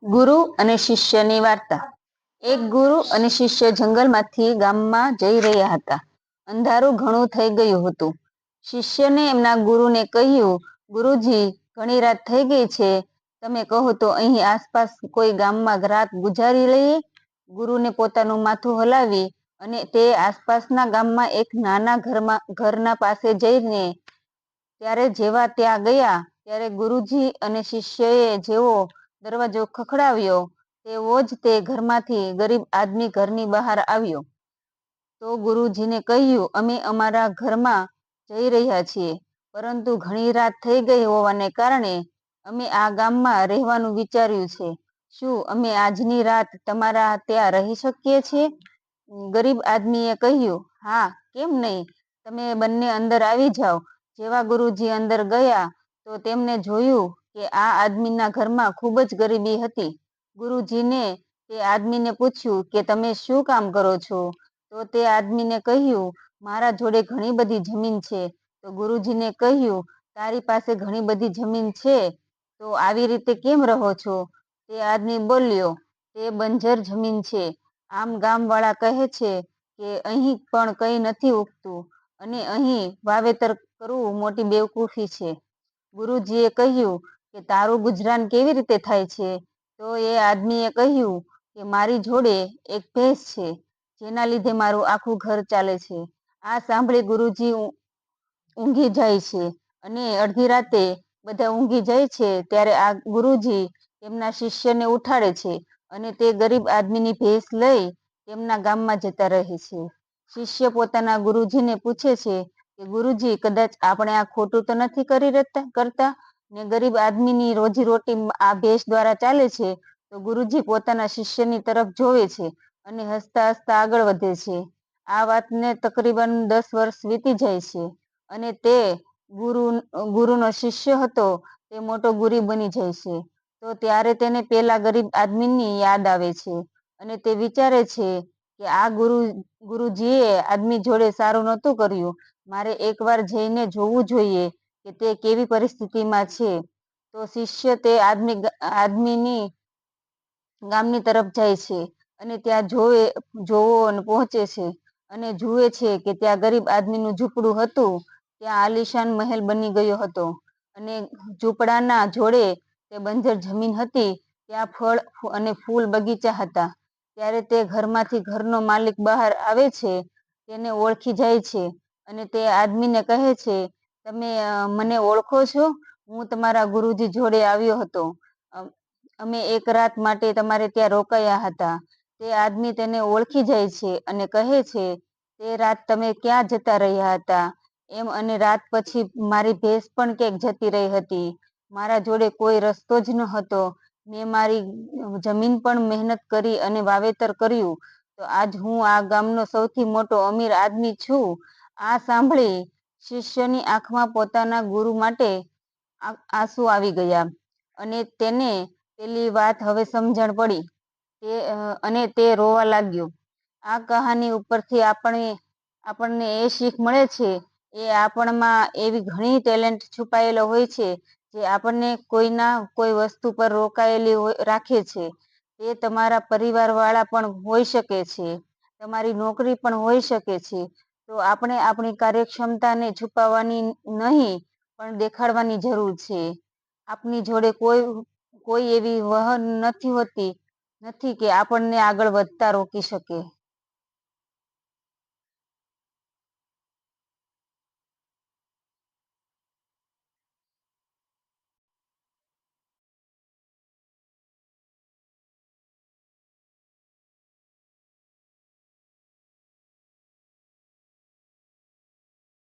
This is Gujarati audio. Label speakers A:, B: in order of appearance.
A: ગુરુ અને શિષ્યની વાર્તા. એક ગુરુ અને શિષ્ય જંગલમાંથી ગામમાં જઈ રહ્યા હતા. અંધારું ઘણું થઈ ગયું હતું. શિષ્યને એમના ગુરુને કહ્યું, ગુરુજી, ઘણી રાત થઈ ગઈ છે, તમે કહો તો અહીં આસપાસ કોઈ ગામમાં રાત ગુજારી લઈએ. ગુરુને પોતાનું માથું હલાવી અને તે આસપાસના ગામમાં એક નાના ઘરના પાસે જઈને ત્યારે જેવા ત્યાં ગયા ત્યારે ગુરુજી અને શિષ્યએ જેવો દરવાજો ખખડાવ્યો તેવો જ તે ઘરમાંથી ગરીબ આદમી ઘરની બહાર આવ્યો. તો ગુરુજીને કહ્યું, અમે અમારા ઘરમાં જઈ રહ્યા છીએ, પરંતુ ઘણી રાત થઈ ગઈ હોવાને કારણે અમે આ ગામમાં રહેવાનું વિચાર્યું છે. શું અમે આજની રાત તમારા ત્યાં રહી શકીએ છીએ? ગરીબ આદમીએ કહ્યું, હા, કેમ નહીં, તમે બંને અંદર આવી જાઓ. જેવા ગુરુજી અંદર ગયા તો તેમને જોયું કે આ આદમીના ઘરમાં ખૂબ જ ગરીબી હતી. ગુરુજીને તે આદમીને પૂછ્યું કે તમે શું કામ કરો છો? તો તે આદમીને કહ્યું, મારા જોડે ઘણી બધી જમીન છે. તો ગુરુજીને કહ્યું, તારી પાસે ઘણી બધી જમીન છે તો આવી રીતે કેમ રહો છો? તે આદમી બોલ્યો, તે બંજર જમીન છે. આમ ગામવાળા કહે છે કે અહીં પણ કંઈ નથી ઉગતું અને અહીં વાવેતર કરવું મોટી બેવકૂફી છે. ગુરુજીએ કહ્યું કે તારું ગુજરાન કેવી રીતે થાય છે? તો એ આદમીએ કહ્યું કે મારી જોડે એક ભેંસ છે, જેના લીધે મારું આખું ઘર ચાલે છે. આ સાંભળી ગુરુજી ઊંઘી જાય છે અને અડધી રાતે બધા ઊંઘી જાય છે ત્યારે આ ગુરુજી તેમના શિષ્યને ઉઠાડે છે અને તે ગરીબ આદમીની ભેંસ લઈ તેમના ગામમાં જતા રહે છે. શિષ્ય પોતાના ગુરુજીને પૂછે છે કે ગુરુજી, કદાચ આપણે આ ખોટું તો નથી કરતા ને ગરીબ આદમીની રોજીરોટી આ ભેંસ દ્વારા ચાલે છે. તો ગુરુજી પોતાના શિષ્યની તરફ જોવે છે અને હસતા હસતા આગળ વધે છે. આ વાતને તકરીબન 10 વર્ષ વીતી જાય છે અને તે ગુરુનો શિષ્ય હતો તે મોટો ગુરુ બની જાય છે. તો ત્યારે તેને પેલા ગરીબ આદમીની યાદ આવે છે અને તે વિચારે છે કે આ ગુરુજીએ આદમી જોડે સારું નહોતું કર્યું. મારે એકવાર જઈને જોવું જોઈએ કે તે કેવી પરિસ્થિતિમાં છે. તો શિષ્ય તે આદમીની ગામની તરફ જાય છે અને ત્યાં જોવો પહોંચે છે અને જુએ છે કે ત્યાં ગરીબ આદમીનું ઝૂંપડું હતું. ત્યાં આલીશાન મહેલ બની ગયો હતો અને ઝૂંપડાના જોડે તે બંજર જમીન હતી. ત્યાં ફળ અને ફૂલ બગીચા હતા. ત્યારે તે ઘરમાંથી ઘરનો માલિક બહાર આવે છે, તેને ઓળખી જાય છે અને તે આદમીને કહે છે, તમે મને ઓળખો છો? હું તમારા ગુરુજી જોડે આવ્યો હતો. અમે એક રાત માટે તમારે ત્યાં રોકાયા હતા. તે આદમી તેને ઓળખી જાય છે અને કહે છે, તે રાત તમે ક્યાં જતા રહ્યા હતા એમ, અને રાત પછી મારી ભેંસ પણ ક્યાંક જતી રહી હતી. મારા જોડે કોઈ રસ્તો જ ન હતો. મેં મારી જમીન પણ મહેનત કરી અને વાવેતર કર્યું. તો આજ હું આ ગામનો સૌથી મોટો અમીર આદમી છું. આ સાંભળી શિષ્યની આંખમાં પોતાના ગુરુ માટે આંસુ આવી ગયા અને તેને પેલી વાત હવે સમજણ પડી અને તે રોવા લાગ્યો. આ કહાની ઉપરથી આપણને એ શીખ મળે છે એ આપણમાં એવી ઘણી ટેલેન્ટ છુપાયેલો હોય છે જે આપણને કોઈના કોઈ વસ્તુ પર રોકાયેલી રાખે છે. તે તમારા પરિવાર વાળા પણ હોઈ શકે છે, તમારી નોકરી પણ હોઈ શકે છે. તો આપણે આપણી કાર્યક્ષમતાને છુપાવવાની નહીં પણ દેખાડવાની જરૂર છે. આપની જોડે કોઈ એવી વહન નથી કે આપણને આગળ વધતા રોકી શકે.